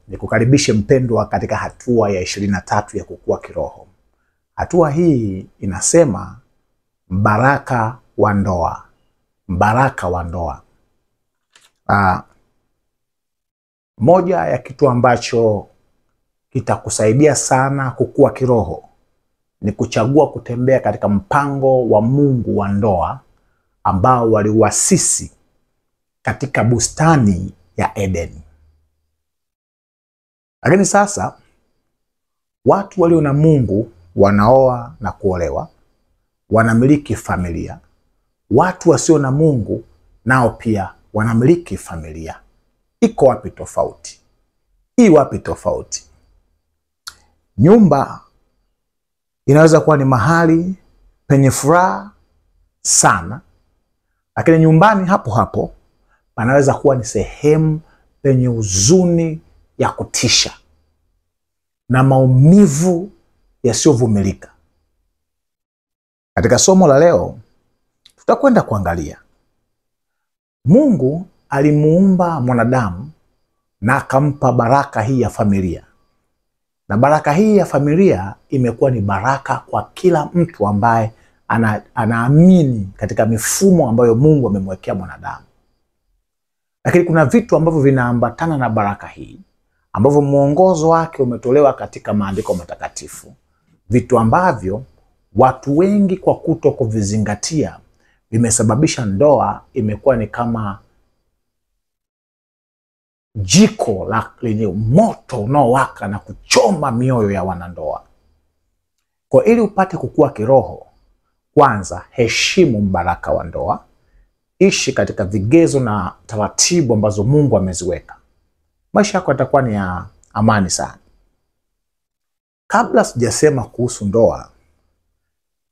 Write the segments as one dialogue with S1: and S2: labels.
S1: Nikukaribishe mpendwa katika hatua ya 23 ya kukua kiroho. Hatua hii inasema mbaraka wa ndoa. Mbaraka wa ndoa. Moja ya kitu ambacho kitakusaidia sana kukua kiroho ni kuchagua kutembea katika mpango wa Mungu wa ndoa ambao waliuasisi katika bustani ya Edeni. Lakini sasa watu walio na Mungu wanaoa na kuolewa, wanamiliki familia. Watu wasio na Mungu nao pia wanamiliki familia. Iko wapi tofauti? Hii wapi tofauti? Nyumba inaweza kuwa ni mahali penye furaha sana, lakini nyumbani hapo hapo panaweza kuwa ni sehemu penye huzuni ya kutisha na maumivu yasiyovumilika. Katika somo la leo tutakwenda kuangalia Mungu alimuumba mwanadamu na akampa baraka hii ya familia. Na baraka hii ya familia imekuwa ni baraka kwa kila mtu ambaye anaamini katika mifumo ambayo Mungu amemwekea mwanadamu. Lakini kuna vitu ambavyo vinaambatana na baraka hii ambavyo mwongozo wake umetolewa katika maandiko matakatifu. Vitu ambavyo watu wengi kwa kuto kuvizingatia vimesababisha ndoa imekuwa ni kama jiko lenye moto unaowaka na kuchoma mioyo ya wanandoa. Kwa ili upate kukua kiroho, kwanza heshimu mbaraka wa ndoa. Ishi katika vigezo na taratibu ambazo Mungu ameziweka. Maisha yako yatakuwa ni ya amani sana. Kabla sijasema kuhusu ndoa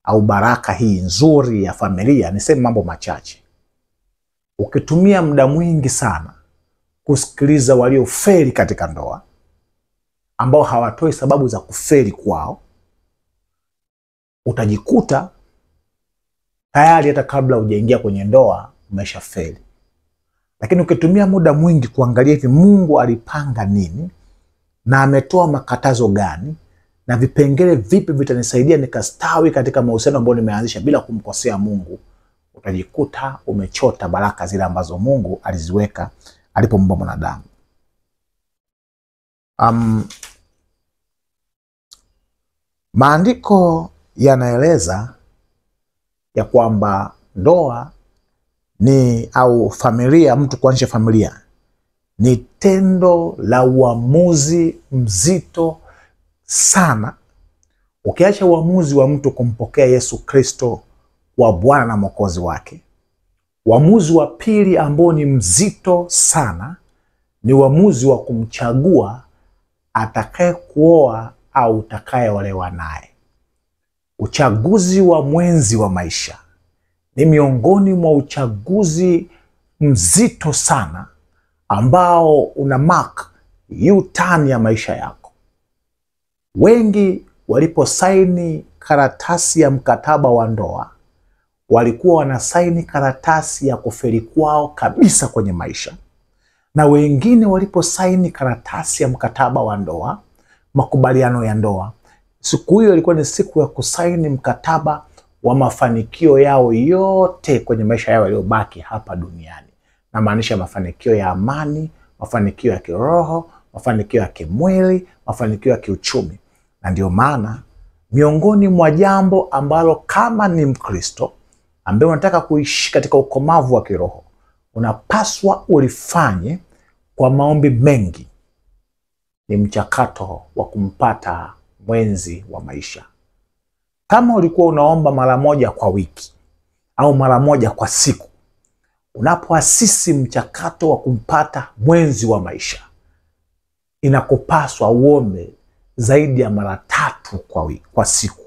S1: au baraka hii nzuri ya familia, niseme mambo machache. Ukitumia muda mwingi sana kusikiliza waliofeli katika ndoa, ambao hawatoi sababu za kufeli kwao, utajikuta tayari hata kabla hujaingia kwenye ndoa umeshafeli. Lakini ukitumia muda mwingi kuangalia hivi Mungu alipanga nini na ametoa makatazo gani na vipengele vipi vitanisaidia nikastawi katika mahusiano ambayo nimeanzisha bila kumkosea Mungu, utajikuta umechota baraka zile ambazo Mungu aliziweka alipomuumba mwanadamu. Maandiko yanaeleza ya kwamba ndoa ni au familia, mtu kuanzisha familia ni tendo la uamuzi mzito sana. Ukiacha uamuzi wa mtu kumpokea Yesu Kristo wa Bwana na Mwokozi wake, uamuzi wa pili ambao ni mzito sana ni uamuzi wa kumchagua atakaye kuoa au utakayeolewa naye. Uchaguzi wa mwenzi wa maisha ni miongoni mwa uchaguzi mzito sana ambao una mark U-turn ya maisha yako. Wengi waliposaini karatasi ya mkataba wa ndoa walikuwa wanasaini karatasi ya kufeli kwao kabisa kwenye maisha. Na wengine waliposaini karatasi ya mkataba wa ndoa, makubaliano ya ndoa, siku hiyo ilikuwa ni siku ya kusaini mkataba wa mafanikio yao yote kwenye maisha yao yaliyobaki hapa duniani. Na maanisha mafanikio ya amani, mafanikio ya kiroho, mafanikio ya kimwili, mafanikio ya kiuchumi. Na ndio maana miongoni mwa jambo ambalo kama ni Mkristo ambaye unataka kuishi katika ukomavu wa kiroho unapaswa ulifanye kwa maombi mengi ni mchakato wa kumpata mwenzi wa maisha. Kama ulikuwa unaomba mara moja kwa wiki au mara moja kwa siku, unapoasisi mchakato wa kumpata mwenzi wa maisha, inakupaswa uombe zaidi ya mara 3 kwa wiki, kwa siku.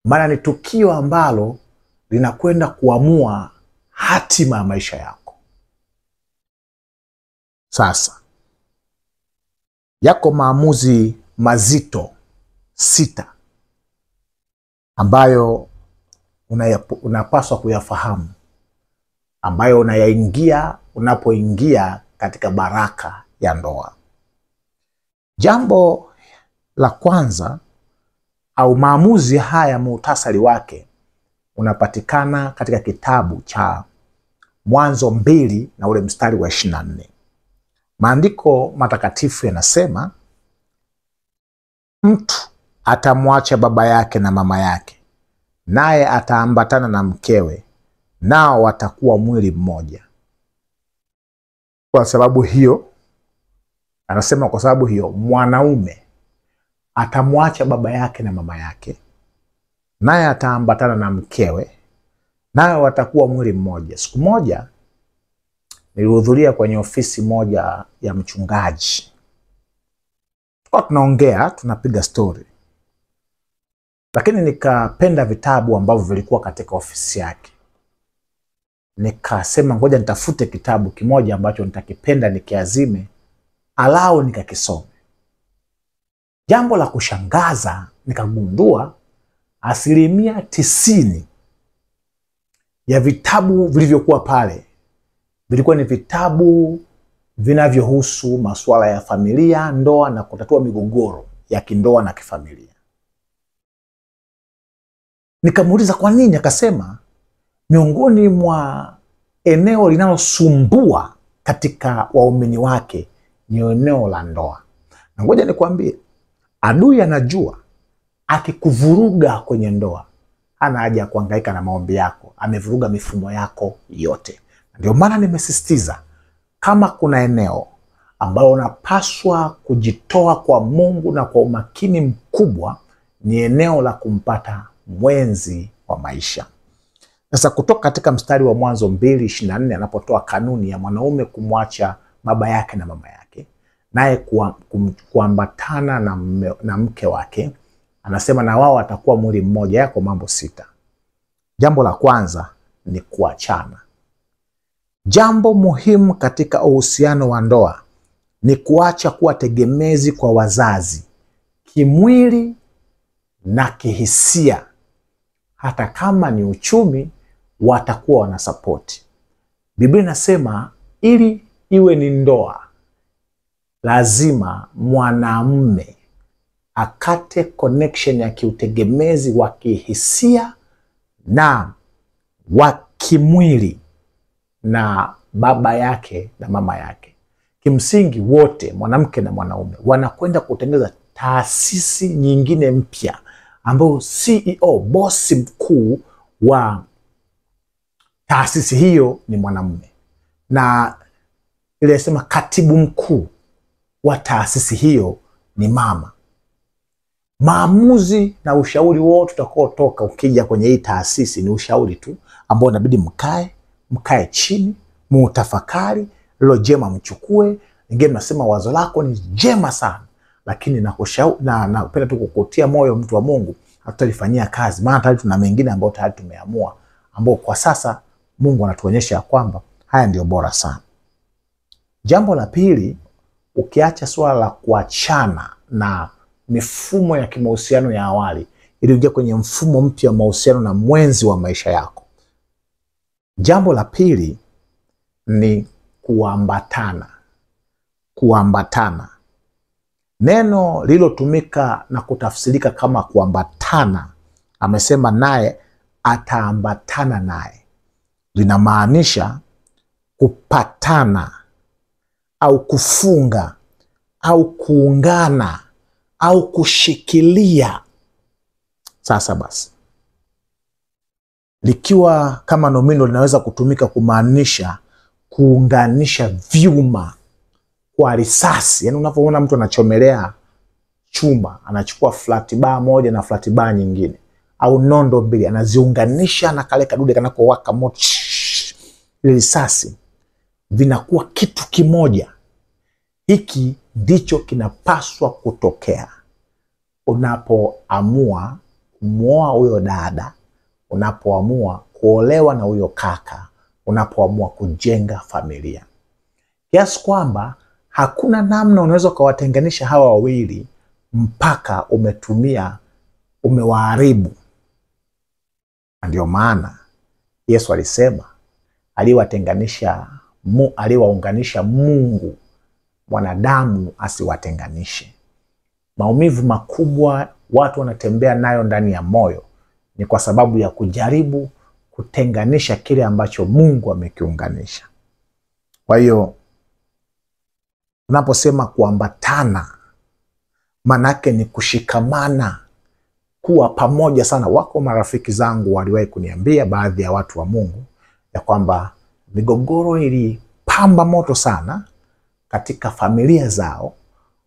S1: Maana ni tukio ambalo linakwenda kuamua hatima ya maisha yako. Sasa yako maamuzi mazito 6 ambayo unapaswa kuyafahamu, ambayo unapoingia katika baraka ya ndoa. Jambo la kwanza au maamuzi haya, muhtasari wake unapatikana katika kitabu cha Mwanzo 2 na ule mstari wa 24. Maandiko matakatifu yanasema, mtu atamwacha baba yake na mama yake, naye ataambatana na mkewe, nao watakuwa mwili mmoja. Kwa sababu hiyo, anasema kwa sababu hiyo mwanaume atamwacha baba yake na mama yake, naye ataambatana na mkewe, nayo watakuwa mwili mmoja. Siku moja nilihudhuria kwenye ofisi moja ya mchungaji. Tulikuwa tunaongea, tunapiga story, lakini nikapenda vitabu ambavyo vilikuwa katika ofisi yake. Nikasema ngoja nitafute kitabu kimoja ambacho nitakipenda nikiazime, alao nikakisome. Jambo la kushangaza, nikagundua 90% ya vitabu vilivyokuwa pale vilikuwa ni vitabu vinavyohusu masuala ya familia, ndoa na kutatua migogoro ya kindoa na kifamilia. Nikamuuliza kwa nini, akasema miongoni mwa eneo linalosumbua katika waumini wake ni eneo la ndoa. Na ngoja nikwambie, adui anajua akikuvuruga kwenye ndoa hana haja ya kuhangaika na maombi yako, amevuruga mifumo yako yote. Ndio maana nimesisitiza, kama kuna eneo ambalo unapaswa kujitoa kwa Mungu na kwa umakini mkubwa, ni eneo la kumpata mwenzi wa maisha. Sasa kutoka katika mstari wa Mwanzo 2:24 anapotoa kanuni ya mwanaume kumwacha baba yake na mama yake, naye kuambatana na mke wake, anasema na wao watakuwa mwili mmoja. Yako mambo 6. Jambo la kwanza ni kuachana. Jambo muhimu katika uhusiano wa ndoa ni kuacha kuwa tegemezi kwa wazazi kimwili na kihisia. Hata kama ni uchumi, watakuwa wanasapoti. Biblia inasema ili iwe ni ndoa, lazima mwanamume akate connection ya kiutegemezi wa kihisia na wa kimwili na baba yake na mama yake. Kimsingi wote, mwanamke na mwanaume, wanakwenda kutengeneza taasisi nyingine mpya ambayo CEO, bosi mkuu wa taasisi hiyo ni mwanamume, na ile sema katibu mkuu wa taasisi hiyo ni mama. Maamuzi na ushauri wote utakaotoka ukija kwenye hii taasisi ni ushauri tu ambao inabidi mkae chini, muutafakari, lilo jema mchukue. Ingine nasema wazo lako ni jema sana, lakini napenda tu kukutia moyo mtu wa Mungu, hatutalifanyia kazi, maana tayari tuna mengine ambayo tayari tumeamua, ambao kwa sasa Mungu anatuonyesha kwamba haya ndio bora sana. Jambo la pili, ukiacha swala la kuachana na mifumo ya kimahusiano ya awali ili uingie kwenye mfumo mpya wa mahusiano na mwenzi wa maisha yako. Jambo la pili ni kuambatana. Kuambatana, neno lililotumika na kutafsirika kama kuambatana, amesema naye ataambatana naye, linamaanisha kupatana au kufunga au kuungana au kushikilia. Sasa basi, likiwa kama nomino linaweza kutumika kumaanisha kuunganisha vyuma kwa risasi. Yaani unapoona mtu anachomelea chuma, anachukua flat bar moja na flat bar nyingine au nondo mbili, anaziunganisha na kale kadude kanakowaka moto, ile risasi, vinakuwa kitu kimoja. Hiki ndicho kinapaswa kutokea unapoamua kumwoa huyo dada, unapoamua kuolewa na huyo kaka, unapoamua kujenga familia. Kiasi kwamba hakuna namna unaweza kuwatenganisha hawa wawili mpaka umewaharibu. Ndio maana Yesu alisema aliwatenganisha aliwaunganisha Mungu, mwanadamu asiwatenganishe. Maumivu makubwa watu wanatembea nayo ndani ya moyo ni kwa sababu ya kujaribu kutenganisha kile ambacho Mungu amekiunganisha. Kwa hiyo unaposema kuambatana, manake ni kushikamana, kuwa pamoja sana. Wako marafiki zangu waliwahi kuniambia, baadhi ya watu wa Mungu, ya kwamba migogoro ilipamba moto sana katika familia zao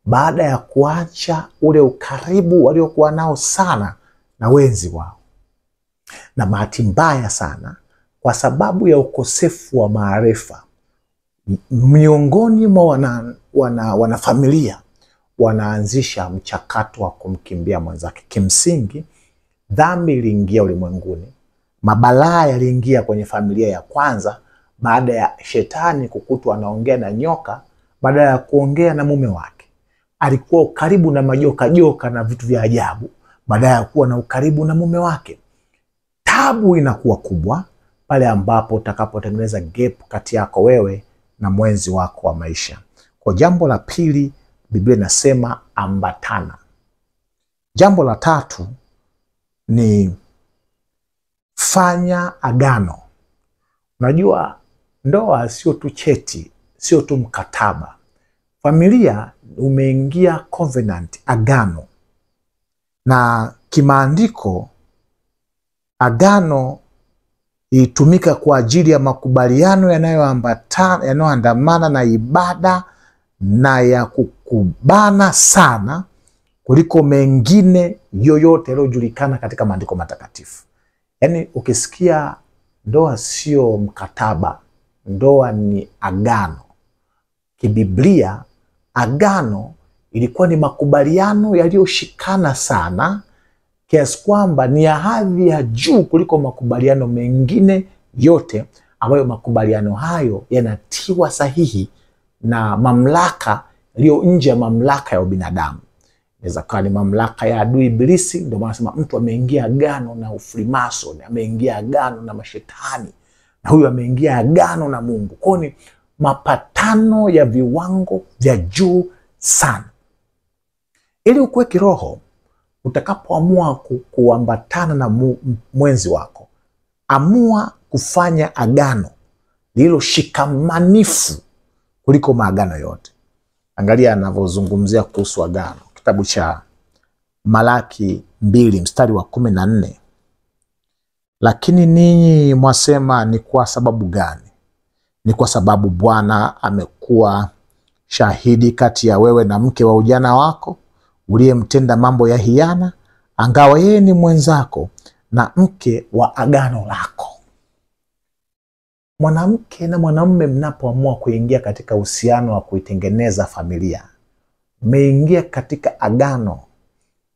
S1: baada ya kuacha ule ukaribu waliokuwa nao sana na wenzi wao. Na bahati mbaya sana, kwa sababu ya ukosefu wa maarifa miongoni mwa wanafamilia, wanaanzisha mchakato wa kumkimbia mwenzake. Kimsingi, dhambi iliingia ulimwenguni, mabalaa yaliingia kwenye familia ya kwanza baada ya shetani kukutwa anaongea na nyoka baada ya kuongea na mume wake. Alikuwa ukaribu na majoka na vitu vya ajabu baada ya kuwa na ukaribu na mume wake. Tabu inakuwa kubwa pale ambapo utakapotengeneza gap kati yako wewe na mwenzi wako wa maisha. Kwa jambo la pili, Biblia inasema ambatana. Jambo la tatu ni fanya agano. Unajua, ndoa sio tu cheti, sio tu mkataba. Familia umeingia covenant, agano. Na kimaandiko agano itumika kwa ajili ya makubaliano yanayoandamana na ibada na ya kukubana sana kuliko mengine yoyote yaliyojulikana katika maandiko matakatifu. Yaani ukisikia ndoa sio mkataba, ndoa ni agano. Kibiblia agano ilikuwa ni makubaliano yaliyoshikana sana kiasi kwamba ni ya hadhi ya juu kuliko makubaliano mengine yote, ambayo makubaliano hayo yanatiwa sahihi na mamlaka iliyo nje ya mamlaka ya binadamu. Inaweza kuwa ni mamlaka ya adui Ibilisi. Ndio maana nasema mtu ameingia agano na ufrimason, ameingia agano na mashetani, na huyu ameingia agano na Mungu. Kwa ni mapatano ya viwango vya juu sana. Ili ukue kiroho, utakapoamua kuambatana na mwenzi wako, amua kufanya agano lilo shikamanifu kuliko maagano yote. Angalia anavyozungumzia kuhusu agano. Kitabu cha Malaki 2 mstari wa 14. Lakini ninyi mwasema, ni kwa sababu gani? Ni kwa sababu Bwana amekuwa shahidi kati ya wewe na mke wa ujana wako uliyemtenda mambo ya hiana, angawa yeye ni mwenzako na mke wa agano lako. Mwanamke na mwanamume mnapoamua kuingia katika uhusiano wa kuitengeneza familia, mmeingia katika agano,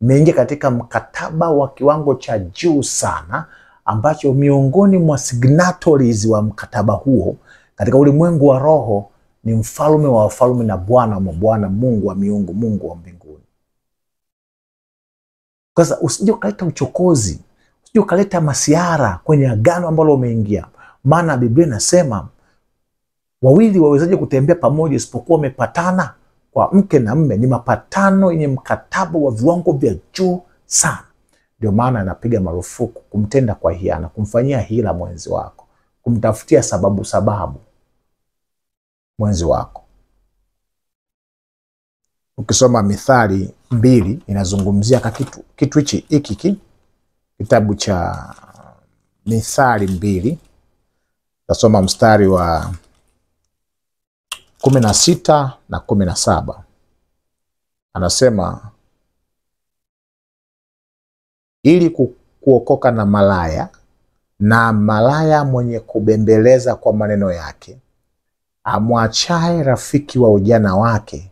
S1: mmeingia katika mkataba wa kiwango cha juu sana, ambacho miongoni mwa signatories wa mkataba huo katika ulimwengu wa roho ni mfalme wa wafalme na Bwana wa mabwana, Mungu wa miungu, Mungu wa mbinguni. Sasa usije ukaleta uchokozi, usije ukaleta masiara kwenye agano ambalo umeingia. Maana Biblia inasema wawili wawezaje kutembea pamoja isipokuwa wamepatana? Kwa mke na mme ni mapatano yenye mkataba wa viwango vya juu sana. Ndio maana anapiga marufuku kumtenda kwa hiana, kumfanyia hila mwenzi wako, kumtafutia sababu mwenzi wako. Ukisoma Mithali 2 inazungumzia kitu hiki. Kitabu cha Mithali 2 tasoma mstari wa 16 na 17. Anasema, ili kuokoka na malaya mwenye kubembeleza kwa maneno yake, amwachae rafiki wa ujana wake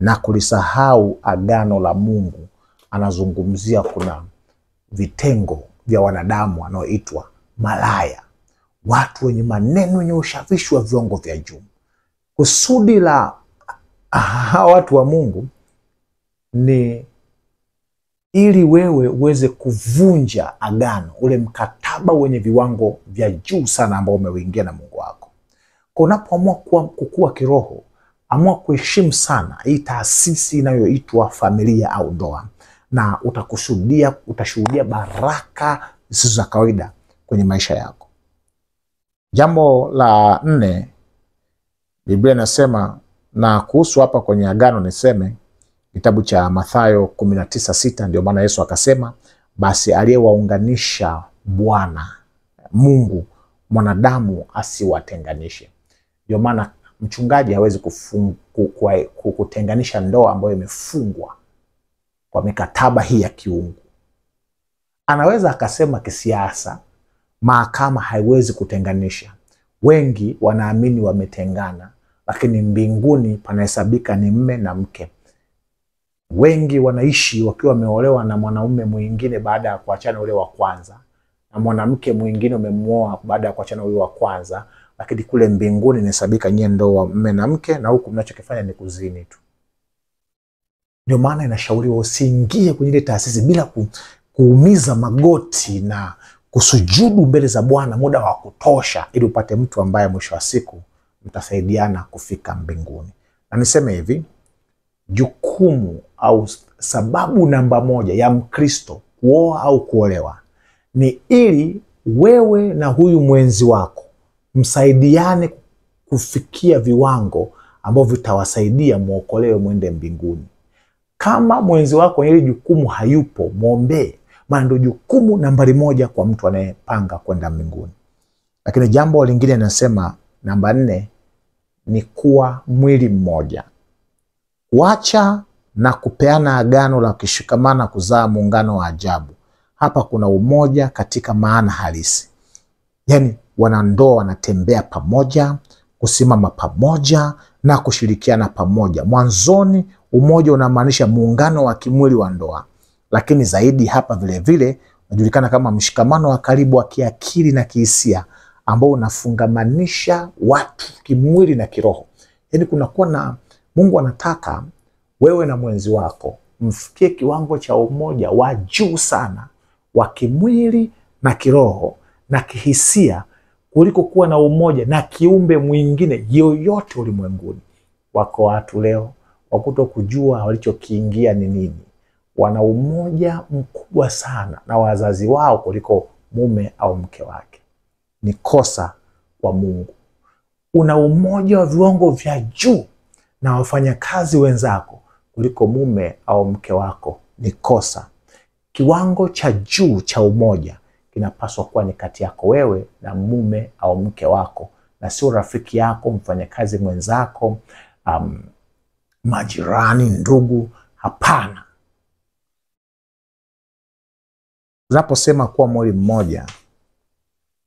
S1: na kulisahau agano la Mungu. Anazungumzia kuna vitengo vya wanadamu wanaoitwa malaya, watu wenye maneno wenye ushawishi wa viwango vya juu. Kusudi la hawa watu wa Mungu ni ili wewe uweze kuvunja agano, ule mkataba wenye viwango vya juu sana ambao umeingia na Mungu wako. Kwa unapoamua kukua kiroho, amua kuheshimu sana hii taasisi inayoitwa familia au ndoa, na utashuhudia baraka zisizo za kawaida kwenye maisha yako. Jambo la 4, Biblia inasema, na kuhusu hapa kwenye agano niseme kitabu cha Mathayo 19:6, ndio maana Yesu akasema, basi aliyewaunganisha Bwana Mungu mwanadamu asiwatenganishe. Ndio maana mchungaji hawezi kutenganisha ndoa ambayo imefungwa kwa mikataba hii ya kiungu. Anaweza akasema kisiasa, mahakama haiwezi kutenganisha. Wengi wanaamini wametengana, lakini mbinguni panahesabika ni mme na mke. Wengi wanaishi wakiwa wameolewa na mwanaume mwingine baada ya kuachana ule wa kwanza, na mwanamke mwingine umemuoa baada ya kuachana ule wa kwanza, lakini kule mbinguni inahesabika nyie ndoa mme na mke, na huku mnachokifanya ni kuzini tu. Ndio maana inashauriwa usiingie kwenye ile taasisi bila kuumiza magoti na kusujudu mbele za Bwana muda wa kutosha, ili upate mtu ambaye mwisho wa siku mtasaidiana kufika mbinguni. Na niseme hivi, jukumu au sababu namba 1 ya Mkristo kuoa au kuolewa ni ili wewe na huyu mwenzi wako msaidiane kufikia viwango ambavyo vitawasaidia muokolewe mwende mbinguni. Kama mwenzi wako hili jukumu hayupo, muombe, maana ndio jukumu nambari 1 kwa mtu anayepanga kwenda mbinguni. Lakini jambo lingine nasema namba 4 ni kuwa mwili mmoja. Kuacha na kupeana agano la kushikamana kuzaa muungano wa ajabu. Hapa kuna umoja katika maana halisi. Yaani wanandoa wanatembea pamoja, kusimama pamoja na kushirikiana pamoja. Mwanzoni umoja unamaanisha muungano wa kimwili wa ndoa, lakini zaidi hapa vile vile unajulikana kama mshikamano wa karibu wa kiakili na kihisia ambao unafungamanisha watu kimwili na kiroho. Yaani kunakuwa na, Mungu anataka wewe na mwenzi wako mfikie kiwango cha umoja wa juu sana wa kimwili na kiroho na kihisia kuliko kuwa na umoja na kiumbe mwingine yoyote ulimwenguni. Wako watu leo wakuto kujua walichokiingia ni nini. Wana umoja mkubwa sana na wazazi wao kuliko mume au mke wake. Ni kosa kwa Mungu. Una umoja wa viwango vya juu na wafanyakazi wenzako kuliko mume au mke wako. Ni kosa. Kiwango cha juu cha umoja kinapaswa kuwa ni kati yako wewe na mume au mke wako, na sio rafiki yako, mfanyakazi mwenzako, majirani, ndugu. Hapana. Unaposema kuwa mwili mmoja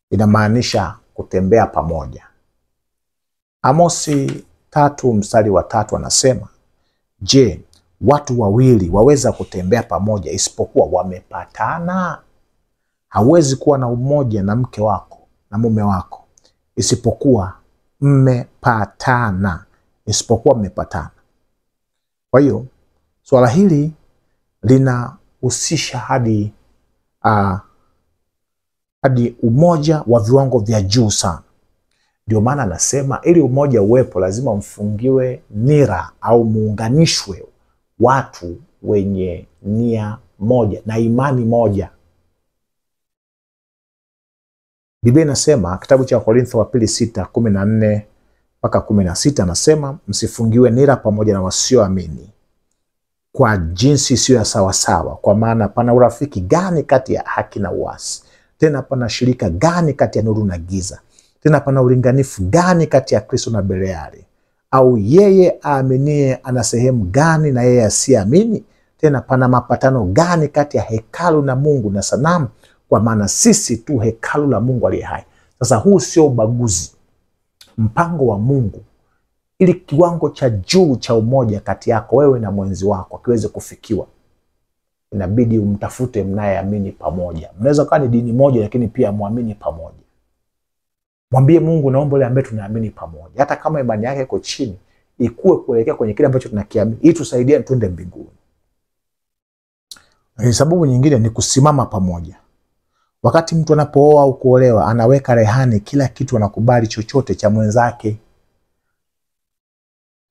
S1: inamaanisha kutembea pamoja. Amosi 3:3 anasema, je, watu wawili waweza kutembea pamoja isipokuwa wamepatana? Hawezi kuwa na umoja na mke wako na mume wako isipokuwa mmepatana, Kwa hiyo swala hili linahusisha hadi umoja wa viwango vya juu sana. Ndio maana nasema ili umoja uwepo lazima mfungiwe nira au muunganishwe watu wenye nia moja na imani moja. Biblia inasema kitabu cha Korintho wa pili 6:14-16 anasema, msifungiwe nira pamoja na wasioamini kwa jinsi isiyo ya sawasawa, kwa maana pana urafiki gani kati ya haki na uasi? Tena pana shirika gani kati ya nuru na giza? Tena pana ulinganifu gani kati ya Kristo na Beliari? Au yeye aaminie ana sehemu gani na yeye asiamini? Tena pana mapatano gani kati ya hekalu na Mungu na sanamu? Kwa maana sisi tu hekalu la Mungu aliye hai. Sasa huu sio ubaguzi. Mpango wa Mungu ili kiwango cha juu cha umoja kati yako wewe na mwenzi wako kiweze kufikiwa, inabidi umtafute mnayeamini pamoja. Mnaweza kuwa ni dini moja lakini pia muamini pamoja. Mwambie Mungu, naomba ile ambaye tunaamini pamoja, hata kama imani yake iko chini, ikue kuelekea kwenye kile ambacho tunakiamini ili tusaidie twende mbinguni. Na sababu nyingine ni kusimama pamoja. Wakati mtu anapooa au kuolewa, anaweka rehani kila kitu, anakubali chochote cha mwenzake.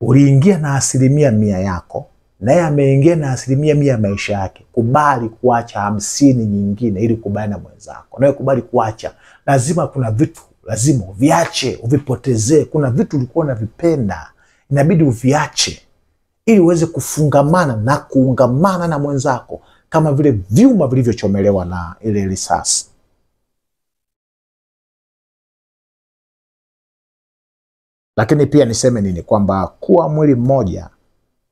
S1: Uliingia na 100% yako, naye ameingia na 100% ya maisha yake. Kubali kuacha 50 nyingine ili kubali na mwenzako. Nawe kubali kuacha. Lazima kuna vitu lazima uviache, uvipotezee. Kuna vitu ulikuwa unavipenda, inabidi uviache ili uweze kufungamana na kuungamana na mwenzako kama vile vyuma vilivyochomelewa na ile risasi. Lakini pia niseme nini? Kwamba kuwa mwili mmoja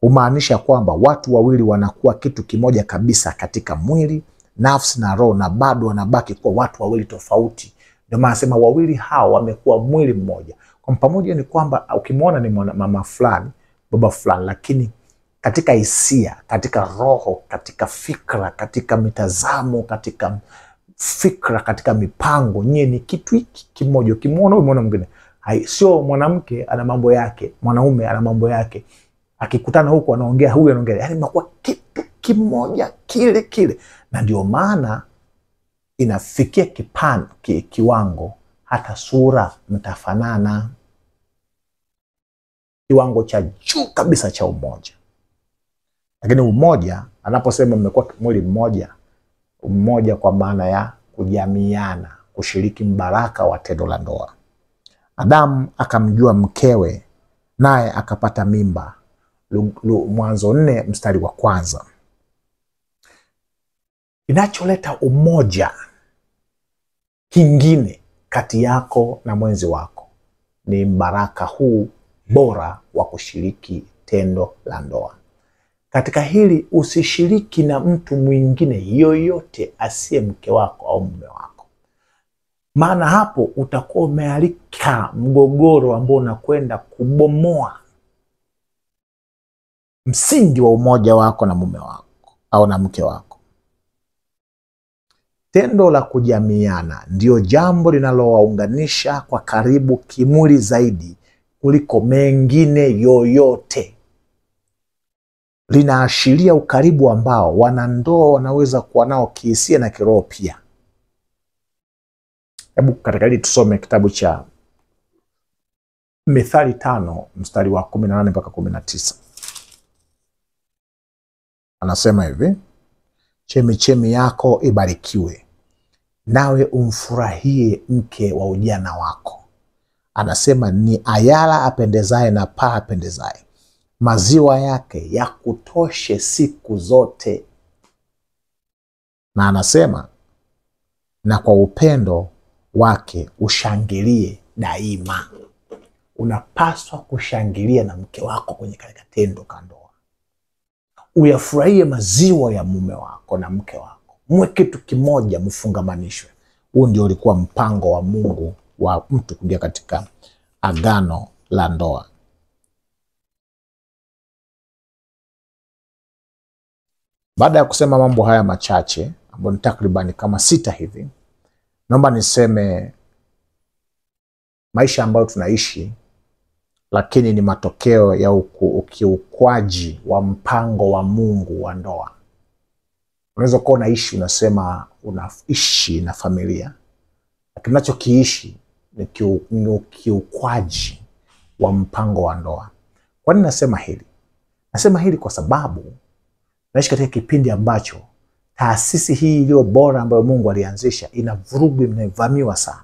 S1: humaanisha kwamba watu wawili wanakuwa kitu kimoja kabisa katika mwili, nafsi na roho, na bado wanabaki kuwa watu wawili tofauti. Ndio maana nasema wawili hao wamekuwa mwili mmoja. Kwa pamoja ni kwamba ukimwona ni mama fulani, baba fulani, lakini katika hisia, katika roho, katika fikra, katika mitazamo, katika fikra, katika mipango, nyie ni kitu hiki kimoja. Ukimwona huyu mwana mwingine, sio mwanamke ana mambo yake, mwanaume ana mambo yake. Akikutana huko anaongea, huyu anaongea. Yaani mnakuwa kitu kimoja kile kile. Na ndio maana inafikia kiwango hata sura mtafanana. Kiwango cha juu kabisa cha umoja. Lakini umoja, anaposema mmekuwa mwili mmoja, umoja kwa maana ya kujamiana, kushiriki mbaraka wa tendo la ndoa. Adamu akamjua mkewe, naye akapata mimba. Mwanzo 4 mstari wa 1. Inacholeta umoja kingine kati yako na mwenzi wako ni mbaraka huu bora wa kushiriki tendo la ndoa. Katika hili usishiriki na mtu mwingine yoyote asiye mke wako au mume wako. Maana hapo utakuwa umealika mgogoro ambao unakwenda kubomoa msingi wa umoja wako na mume wako au na mke wako. Tendo la kujamiana ndio jambo linalowaunganisha kwa karibu kimwili zaidi kuliko mengine yoyote. Linaashiria ukaribu ambao wanandoa wanaweza kuwa nao kihisia na kiroho pia. Hebu katika hili tusome kitabu cha Mithali 5 mstari wa 18 mpaka 19. Anasema hivi: chemichemi yako ibarikiwe, nawe umfurahie mke wa ujana wako. Anasema ni ayala apendezaye na paa apendezaye, maziwa yake ya kutoshe siku zote. Na anasema na kwa upendo wake ushangilie daima. Unapaswa kushangilia na mke wako kwenye katika tendo la ndoa. Uyafurahie maziwa ya mume wako na mke wako. Mwe kitu kimoja, mfungamanishwe. Huu ndio ulikuwa mpango wa Mungu wa mtu kuingia katika agano la ndoa. Baada ya kusema mambo haya machache ambayo ni takriban kama 6 hivi, naomba niseme maisha ambayo tunaishi lakini ni matokeo ya ukiukwaji wa mpango wa Mungu wa ndoa. Unaweza kuwa unaishi unasema unaishi na familia, lakini unachokiishi ni ukiukwaji wa mpango wa ndoa. Kwa nini nasema hili? Nasema hili kwa sababu naishi katika kipindi ambacho taasisi hii iliyo bora ambayo Mungu alianzisha ina vurugu, imevamiwa sana.